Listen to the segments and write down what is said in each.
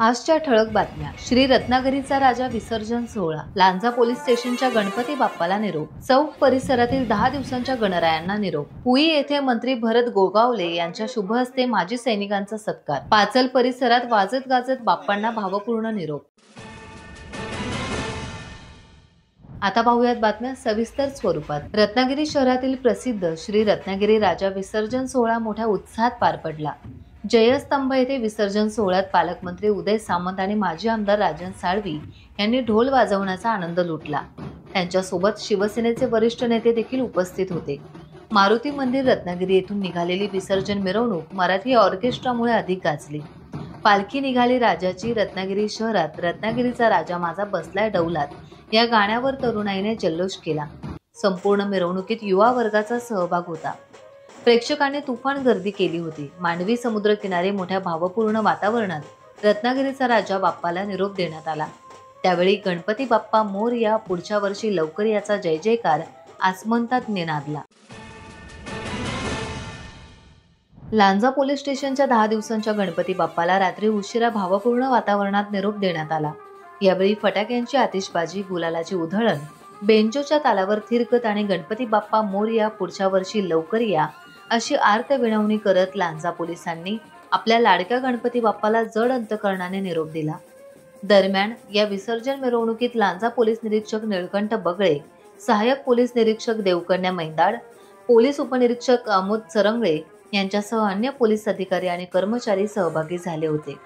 आजच्या ठळक बातम्या. श्री रत्नागिरीचा राजा विसर्जन सोहळा. लांजा पोलीस स्टेशनच्या गणपती बाप्पाला निरोप. चौक परिसरातील 10 दिवसांच्या गणरायांना निरोप. पुई येथे मंत्री भरत गोगावले यांच्या शुभ हस्ते माजी सैनिकांचा सत्कार. पाचल परिसरात वाजत गाजत बाप्पांना भावपूर्ण निरोप. आता पाहूयात बातम्या सविस्तर स्वरूपात. रत्नागिरी शहरातील प्रसिद्ध श्री रत्नागिरी राजा विसर्जन सोहळा मोठ्या उत्साहात पार पडला. जयस्तंभ येथे विसर्जन सोहळ्यात पालकमंत्री उदय सामंत आणि माजी आमदार राजन साळवी यांनी ढोल वाजवण्याचा आनंद लुटला. त्यांच्यासोबत शिवसेनेचे वरिष्ठ नेते देखील उपस्थित होते. मारुती मंदिर रत्नागिरी येथून निघालेली विसर्जन मिरवणूक मराठी ऑर्केस्ट्रामुळे अधिक गाजली. पालखी निघाली राजाची. रत्नागिरी शहरात रत्नागिरीचा राजा माझा बसलाय डौलात या गाण्यावर तरुणाईने जल्लोष केला. संपूर्ण मिरवणुकीत युवा वर्गाचा सहभाग होता. प्रेक्षकांनी तुफान गर्दी केली होती. मांडवी समुद्र किनारे मोठ्या भावपूर्ण वातावरणात रत्नागिरीचा राजा बाप्पाला निरोप देण्यात आला. त्यावेळी गणपती बाप्पा मोरया, पुढच्या वर्षी लवकर याचा जय जयकार आसमंतात निनादला. लांजा पोलीस स्टेशनच्या 10 दिवसांच्या गणपती बाप्पाला रात्री उशिरा भावपूर्ण वातावरणात निरोप देण्यात आला. यावेळी फटाक्यांची आतिषबाजी, गुलालाची उधळण, बेंजोच्या तालावर थिरकत आणि गणपती बाप्पा मोरया, पुढच्या वर्षी लवकर या अशी आर्त विनवणी करत लांजा पोलिसांनी आपल्या लाडक्या गणपती बाप्पाला जड अंतकरणाने निरोप दिला. दरम्यान या विसर्जन मिरवणुकीत लांजा पोलीस निरीक्षक निळकंठ बगळे, सहाय्यक पोलीस निरीक्षक देवकन्या मैंदाड, पोलीस उपनिरीक्षक आमोद चरंगळे यांच्यासह अन्य पोलीस अधिकारी आणि कर्मचारी सहभागी झाले होते.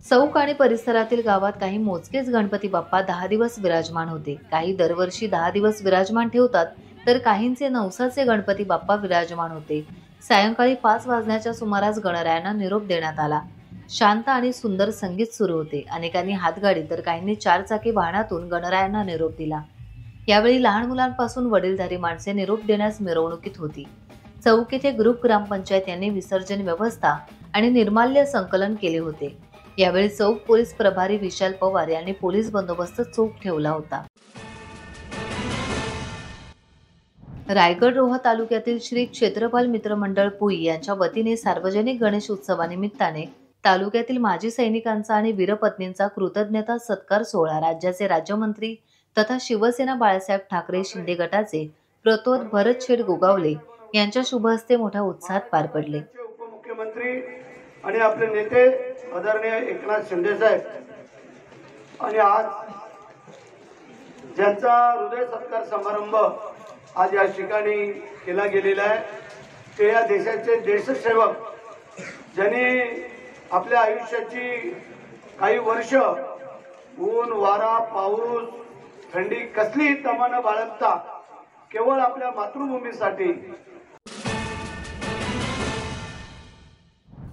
चौक आणि परिसरातील गावात काही मोजकेच गणपती बाप्पा 10 दिवस विराजमान होते. काही दरवर्षी 10 दिवस विराजमान ठेवतात, तर काहींचे नवसाचे गणपती बाप्पा विराजमान होते. सायंकाळी 5 वाजण्याच्या सुमारास गणरायांना निरोप देण्यात आला. शांत आणि सुंदर संगीत सुरू होते. अनेकांनी हातगाडी तर काहींनी 4 चाकी वाहनातून गणरायांना निरोप दिला. यावेळी लहान मुलांपासून वडीलधारी माणसे निरोप देण्यास मिरवणुकीत होती. चौक येथे ग्रुप ग्रामपंचायत यांनी विसर्जन व्यवस्था आणि निर्माल्य संकलन केले होते. यावेळी चौक पोलीस प्रभारी विशाल पवार यांनी पोलीस बंदोबस्त चोख ठेवला होता. रायगड रोहा तालुक्यातील श्री क्षेत्रपाल मित्र मंडळ पुई यांच्या वतीने सार्वजनिक गणेश उत्सवानिमित्ताने तालुक्यातील माजी सैनिकांचा आणि वीरपत्नींचा कृतज्ञता सत्कार सोहळा राज्याचे राज्यमंत्री तथा शिवसेना बाळासाहेब ठाकरे शिंदे गटाचे प्रतोद भरत शेठ गोगावले यांच्या शुभ हस्ते मोठ्या उत्साहात पार पडले. उपमुख्यमंत्री आणि आपले नेते आदरणीय एकनाथ शिंदे साहेब आणि आज ज्यांचा हृदय सत्कार समारंभ आज या ठिकाणी केला गेलेला आहे ते या देशाचे देशसेवक, ज्यांनी आपल्या आयुष्याची काही वर्ष ऊन, वारा, पाऊस, थंडी कसलीही तमा न बाळगता केवळ आपल्या मातृभूमीसाठी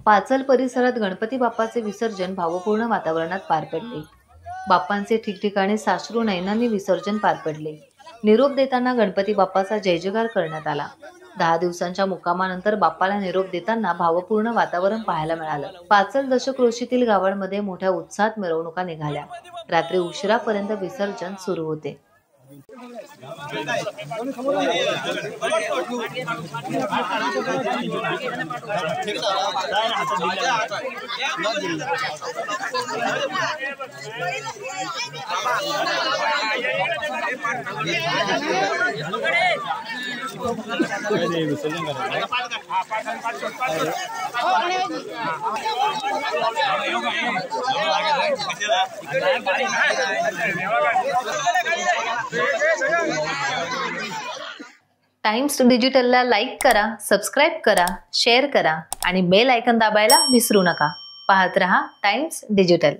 पाचल परिसरात गणपती बाप्पाचे विसर्जन भावपूर्ण वातावरणात पार पडले. बाप्पांचे ठिकठिकाणी साश्रू नयनांनी विसर्जन पार पडले. निरोप देताना गणपती बाप्पाचा जय जयकार करण्यात आला. 10 दिवसांच्या मुक्कामानंतर बाप्पाला निरोप देताना भावपूर्ण वातावरण पाहायला मिळालं. पाचल दशक्रोशीतील गावांमध्ये मोठ्या उत्साहात मिरवणुका निघाल्या. रात्री उशिरापर्यंत विसर्जन सुरू होते. टाइम्स डिजिटलला लाईक करा, सबस्क्राईब करा, शेअर करा आणि बेल आयकॉन दाबायला विसरू नका. पाहत रहा टाइम्स डिजिटल.